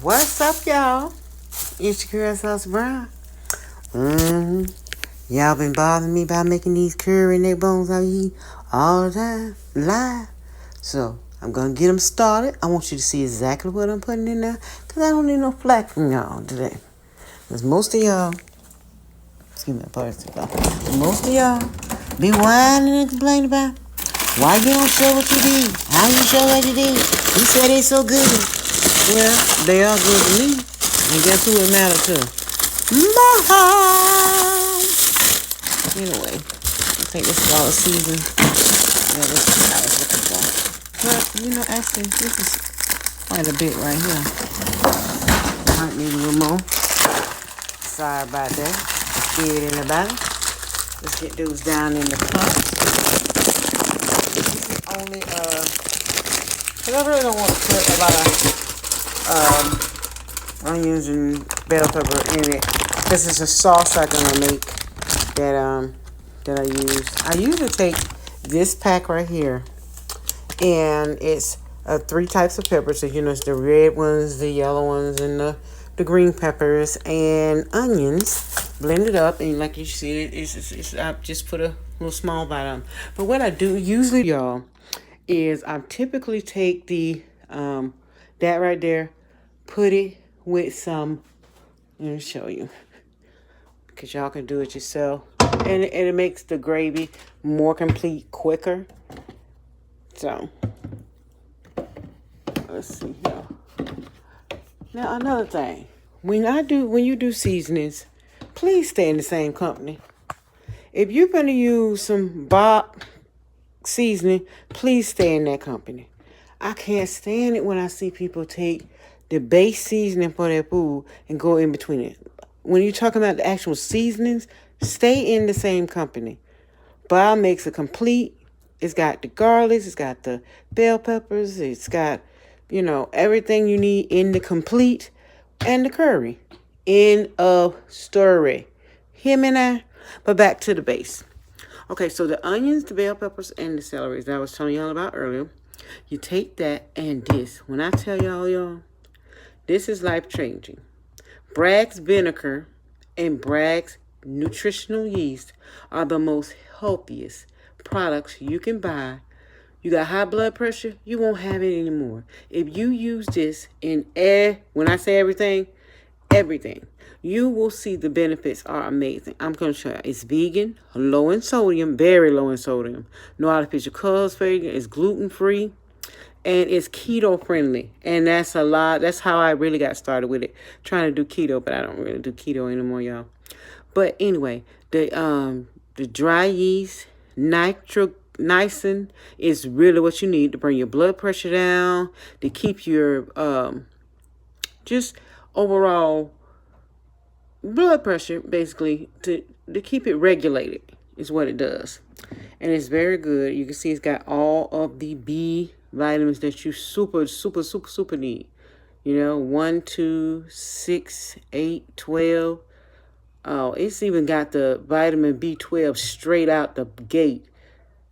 What's up, y'all? It's your girl, Saucey Brown. Y'all been bothering me about making these curry neckbones I eat all the time, live. So, I'm going to get them started. I want you to see exactly what I'm putting in there, because I don't need no flack from y'all today. Because most of y'all, excuse me, most of y'all be whining and complaining about why you don't show what you did, how you show what you did. You said it's so good. Well, they are good to me. And guess who it matters to? Mom! Anyway, I'll take this ball of season. Yeah, this is what I was looking for. But, actually, this is quite a bit right here. Might need a little more. Sorry about that. I scared anybody. Let's get those down in the pot. This is only, because I really don't want to put a lot of onions and bell pepper in it. This is a sauce I'm gonna make that I use. I usually take this pack right here, and it's 3 types of peppers. So it's the red ones, the yellow ones, and the green peppers and onions blended up. And like you see, it's I just put a little small bite on. But what I do usually, y'all, is I typically take the that right there, put it with some. Let me show you, because y'all can do it yourself, and it makes the gravy more complete quicker. So let's see here. Now another thing, when you do seasonings, please stay in the same company. If you're gonna use some Bob seasoning, please stay in that company. I can't stand it when I see people take the base seasoning for their food and go in between it. When you're talking about the actual seasonings, stay in the same company. Bob makes a complete. It's got the garlics, it's got the bell peppers, it's got, everything you need in the complete, and the curry. End of story. Hear me now? But back to the base. Okay, so the onions, the bell peppers, and the celery that I was telling y'all about earlier. You take that and this. When I tell y'all, this is life-changing. Bragg's vinegar and Bragg's nutritional yeast are the most healthiest products you can buy. You got high blood pressure, you won't have it anymore. If you use this in when I say everything, you will see the benefits are amazing. I'm going to show you. It's vegan, low in sodium, very low in sodium. No artificial colors, it's gluten-free. And it's keto friendly. And that's a lot. That's how I really got started with it. Trying to do keto, but I don't really do keto anymore, y'all. But anyway, the dry yeast, niacin is really what you need to bring your blood pressure down, to keep your just overall blood pressure, basically, to keep it regulated is what it does. And it's very good. You can see it's got all of the B vitamins that you super need. 1, 2, 6, 8, 12. Oh, it's even got the vitamin B12 straight out the gate.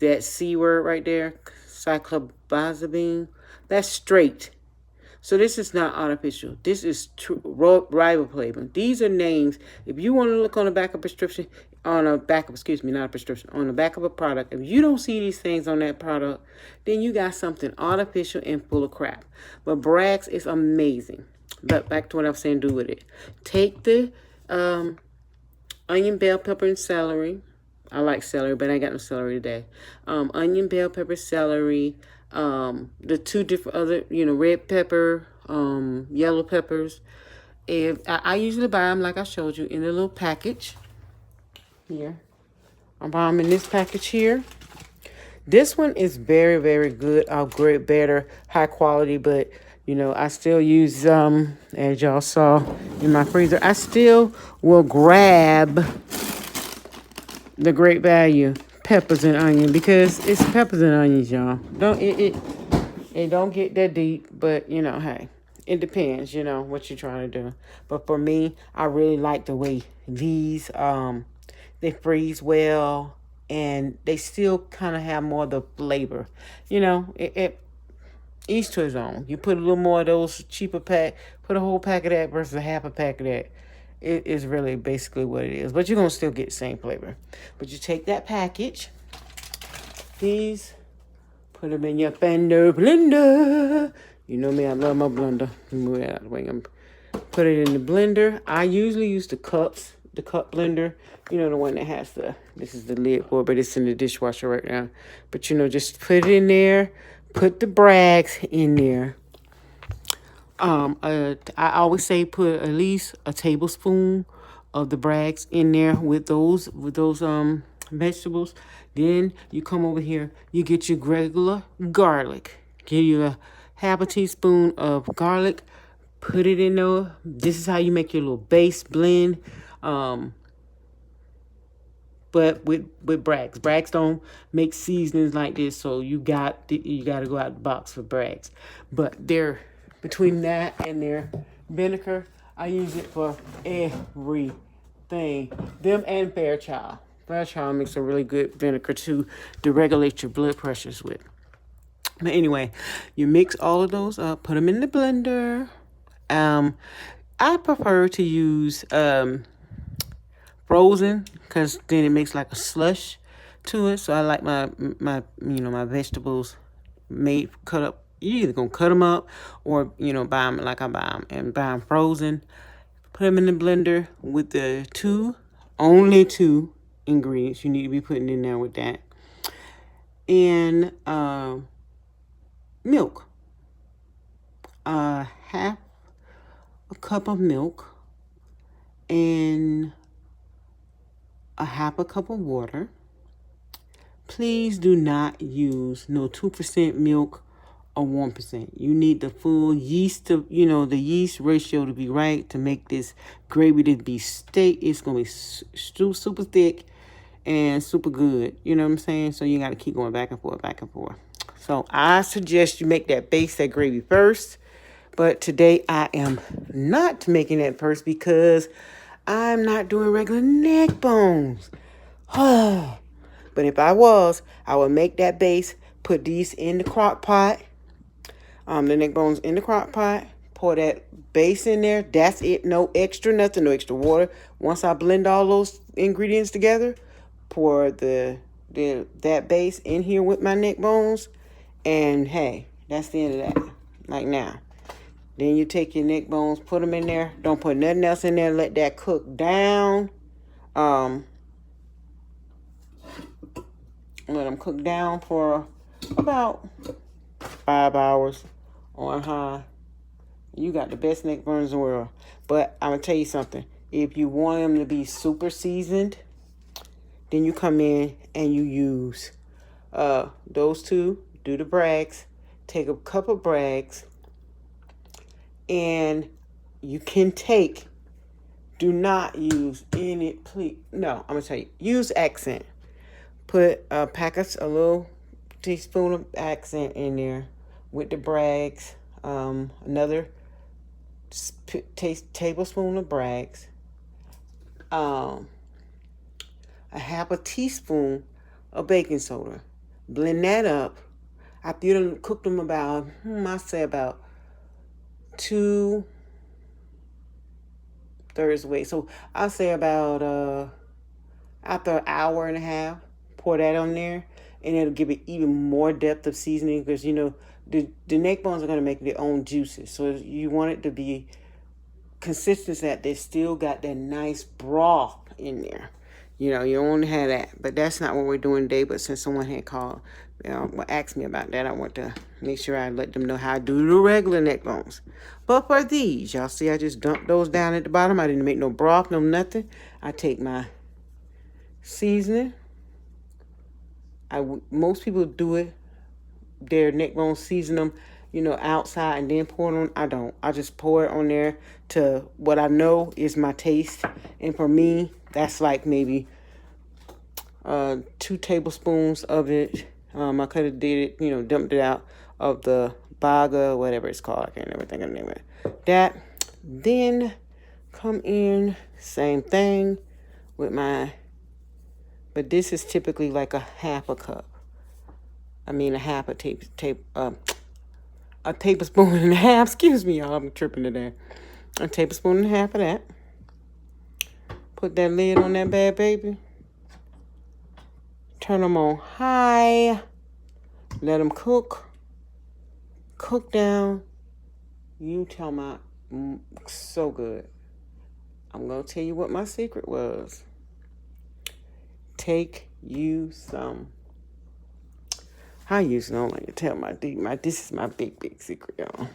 That C word right there, cyclophosphamine, that's straight. So this is not artificial. This is riboflavin. These are names. If you want to look on the back of a prescription, on the back of a product, if you don't see these things on that product, then you got something artificial and full of crap. But Bragg's is amazing. But back to what I was saying, do with it. Take the onion, bell pepper, and celery. I like celery, but I ain't got no celery today. Onion, bell pepper, celery. The 2 different other, red pepper, yellow peppers. If I usually buy them, like I showed you, in a little package. Here. I buy them in this package here. This one is very, very good. Great, better, high quality, but I still use as y'all saw in my freezer. I still will grab the Great Value peppers and onion, because it's peppers and onions, y'all. It don't get that deep, but hey, it depends, what you're trying to do. But for me, I really like the way these they freeze well, and they still kind of have more of the flavor. Each to his own. You put a little more of those cheaper pack, put a whole pack of that versus a half a pack of that. It is really basically what it is. But you're going to still get the same flavor. But you take that package, these, put them in your blender. You know me, I love my blender. Move that out of the way. Put it in the blender. I usually use the cup blender. You know, the one that has this is the lid for it, but it's in the dishwasher right now. But, you know, just put it in there. Put the brags in there. I always say put at least a tablespoon of the brags in there with those vegetables. Then you come over here, you get your regular garlic. Give you a half a teaspoon of garlic. Put it in there. This is how you make your little base blend. But with Bragg's. Bragg's don't make seasonings like this, so you got to go out the box for Bragg's. But they're between that and their vinegar, I use it for everything. Them and Fairchild. Fairchild makes a really good vinegar too to regulate your blood pressures with. But anyway, you mix all of those up, put them in the blender. I prefer to use frozen because then it makes like a slush to it. So I like my vegetables made cut up. You're either gonna cut them up or buy them like I buy them and buy them frozen. Put them in the blender with the only two ingredients you need to be putting in there with that, and milk. Half a cup of milk and a half a cup of water. Please do not use no 2% milk or 1%. You need the full yeast the yeast ratio to be right to make this gravy to be steak. It's going to be super thick and super good. You know what I'm saying? So you got to keep going back and forth, back and forth. So I suggest you make that gravy first. But today I am not making that first because I'm not doing regular neck bones. But if I was, I would make that base, put these in the crock pot, the neck bones in the crock pot, pour that base in there. That's it. No extra nothing, no extra water. Once I blend all those ingredients together, pour that base in here with my neck bones, and hey, that's the end of that. Like now. Then you take your neck bones, put them in there. Don't put nothing else in there. Let that cook down. Let them cook down for about 5 hours on high. You got the best neck bones in the world. But I'm going to tell you something. If you want them to be super seasoned, then you come in and you use those two. Do the brags. Take a cup of brags. And you can do not use any, please, no, I'm going to tell you, use accent. Put a little teaspoon of accent in there with the brags, another tablespoon of brags, a half a teaspoon of baking soda. Blend that up. After you done cooked them about, I say about 2/3 way. So I'll say about after an hour and a half, pour that on there, and it'll give it even more depth of seasoning because the neck bones are going to make their own juices. So you want it to be consistent so that they still got that nice broth in there. You don't want to have that. But that's not what we're doing today. But since someone had called, asked me about that, I want to make sure I let them know how I do the regular neck bones. But for these, y'all see I just dumped those down at the bottom. I didn't make no broth, no nothing. I take my seasoning. Most people do it. Their neck bones, season them, outside and then pour it on. I don't. I just pour it on there to what I know is my taste. And for me, that's like maybe 2 tablespoons of it. I could have did it, dumped it out of the baga, whatever it's called. I can't never think of the name of it. That. Then come in, same thing with but this is typically like a half a cup. I mean a half a a tablespoon and a half. Excuse me, y'all. I'm tripping today. A tablespoon and a half of that. Put that lid on that bad baby. Turn them on high. Let them cook. Cook down. You tell my so good. I'm going to tell you what my secret was. Take you some. I usually don't like to tell this is my big secret, y'all.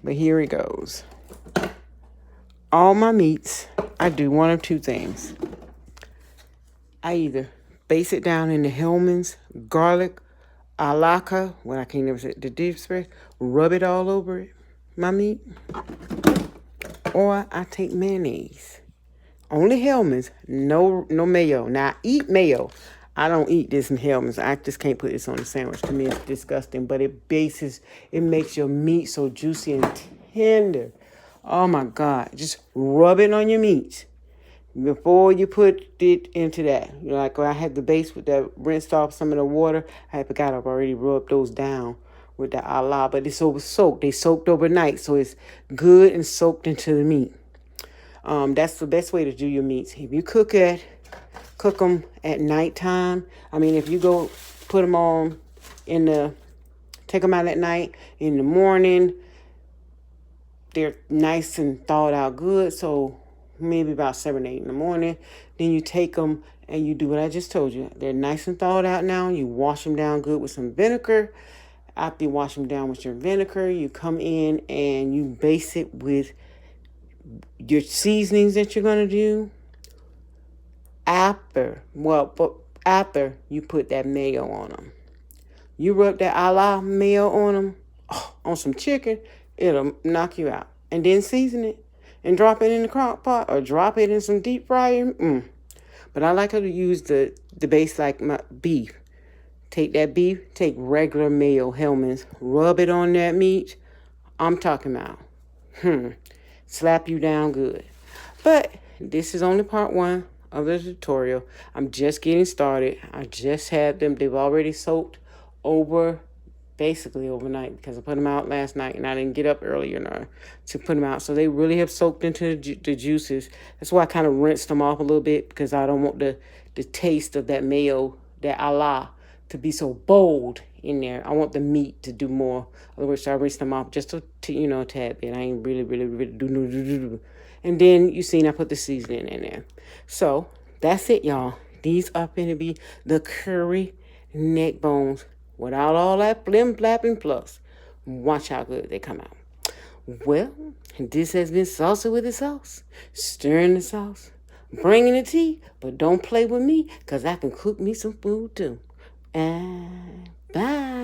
But here it goes. All my meats, I do one of two things. I either base it down in the Hellman's garlic, alaka, what I can't never say, the deep spread, rub it all over it, my meat. Or I take mayonnaise. Only Hellman's, no mayo. Now, I eat mayo. I don't eat this in Hellman's. I just can't put this on a sandwich. To me, it's disgusting. But it makes your meat so juicy and tender. Oh, my God. Just rub it on your meat before you put it into that. You know, like when I had the base with that rinsed off some of the water, I forgot I've already rubbed those down with the Allah. But it's over soaked. They soaked overnight. So it's good and soaked into the meat. That's the best way to do your meats. If you cook them at nighttime. I mean, if you go put them on take them out at night, in the morning, they're nice and thawed out good. So maybe about 7 or 8 in the morning. Then you take them and you do what I just told you. They're nice and thawed out now. You wash them down good with some vinegar. After you wash them down with your vinegar, you come in and you base it with your seasonings that you're going to do. After you put that mayo on them. You rub that Allah mayo on them, on some chicken, it'll knock you out. And then season it and drop it in the crock pot or drop it in some deep fryer. But I like to use the base like my beef. Take that beef, take regular mayo, Hellman's, rub it on that meat. I'm talking about. Slap you down good. But this is only part 1 of the tutorial. I'm just getting started. I just had them. They've already soaked basically overnight because I put them out last night and I didn't get up early enough to put them out. So they really have soaked into the juices. That's why I kind of rinsed them off a little bit because I don't want the taste of that mayo, that Allah, to be so bold in there. I want the meat to do more. Otherwise, I rinse them off just a tad bit. I ain't really do. And then you seen I put the seasoning in there. So that's it, y'all. These are going to be the curry neck bones without all that flim flapping plus. Watch how good they come out. Well, this has been Saucy with the Sauce. Stirring the sauce. Bringing the tea. But don't play with me because I can cook me some food too. And bye.